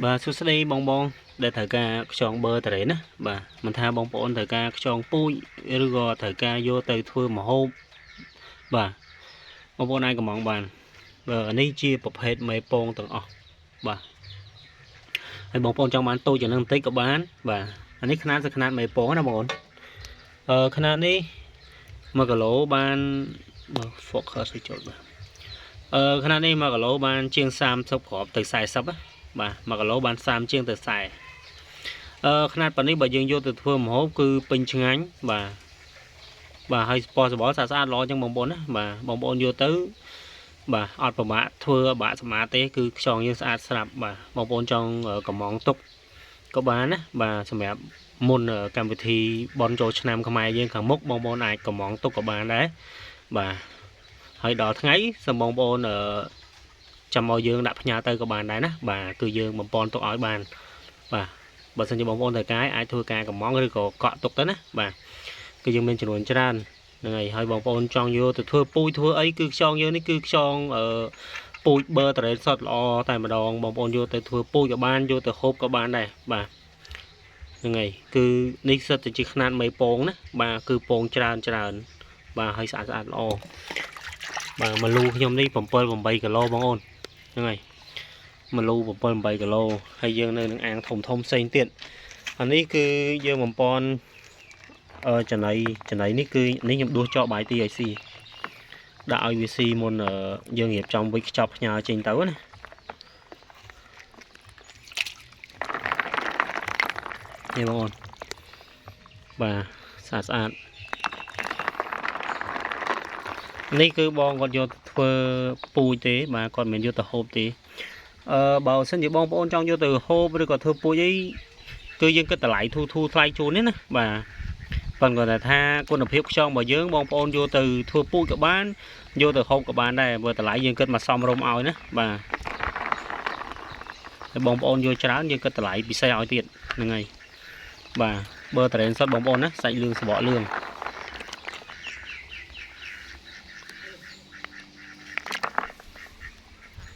Bà số đây bong bong để thời ca chọn bơ tại đấy nè bà mình tha bong bóng thời ca chọn pui rồi thời ca vô từ thưa mà hôm bà bong bóng này có món bàn và này chia bọc hết mấy pon từng bà hay bong bóng trong bán tôi cho nên tích có bán và anh ấy khăn sẽ khăn mấy pon nào bọn khăn này mà cả lỗ ban phọc hơi sẽ chốt bà khăn này mà cả lỗ ban chiên sam sắp họp từ xài sắp á bà mà cả lỗ ban sam chiên từ xàiขนาดปานนี้บ่យើងយកទៅធ្វើម្ហូបគឺពេញឆ្ងាញ់បាទហើយស្ពណ៌សបល់ស្អាតល្អចឹងបងប្អូនណាបាទបងប្អូនយកទៅបាទអត់ប្រមាថធ្វើបាក់សម្អាតទេគឺខ្យងយើងស្អាតស្រាប់បាទបងប្អូនចង់កំងទុកក៏បានណាបាទសម្រាប់មុនកម្មវិធីបន់ចូលឆ្នាំខ្មែរយើងខាងមុខបងប្អូនអាចកំងទុកក៏បានដែរបាទហើយដល់ថ្ងៃសូមបងប្អូនចាំមកយើងដាក់ផ្ញើទៅក៏បានដែរណាបាទគឺយើងបំពន់ទុកឲ្យបានបាទបើសិនជាបងប្អូនត្រូវការអាចធ្វើការកំងឬក៏កក់ទុកទៅណាបាទគឺយើងមានចំនួនច្រើនហ្នឹងហើយបងប្អូនចង់យកទៅធ្វើពូជធ្វើអីគឺខ្យងយើងនេះគឺខ្យងពូជបឺតរ៉េតសុតល្អតែម្ដងបងប្អូនយកទៅធ្វើពូជក៏បានយកទៅហូបក៏បានដែរបាទហ្នឹងហើយគឺនេះសិតតែជាຂະຫນាតមេពងណាបាទគឺពងច្រើនបាទហើយស្អាតល្អបាទមកលូខ្ញុំនេះ7 8គីឡូបងប្អូនហ្នឹងហើយមកលូ7 8គីឡូហើយយើងនៅនឹងអាងធំផ្សេងទៀតអានេះគឺយើងបំពន់ចំណៃនេះគឺនេះខ្ញុំដួសចោលបាយទីឲ្យស៊ីដាក់ឲ្យវាស៊ីមុនយើងរៀបចំវិចខ្ចប់ផ្ញើចេញទៅណានេះបងប្អូនបាទស្អាតនេះគឺបងគាត់យកធ្វើពូជទេបាទគាត់មិនយកទៅហូបទេបើសិនជាបងប្អូនចង់យកទៅហូបឬក៏ធ្វើពូជអីគឺយើងគិតតម្លៃធូរថ្លៃជូននេះណាបាទប៉ុន្តែថាគុណភាពខ្យងរបស់យើងបងប្អូនយកទៅធ្វើពូជក៏បានយកទៅហូបក៏បានដែរបើតម្លៃយើងគិតមកសមរម្យឲ្យណាបាទហើយបងប្អូនយកច្រើនយើងគិតតម្លៃពិសេសឲ្យទៀតហ្នឹងហើយបាទបើតរ៉េនសុតបងប្អូនណាសាច់លឿងសបកលឿង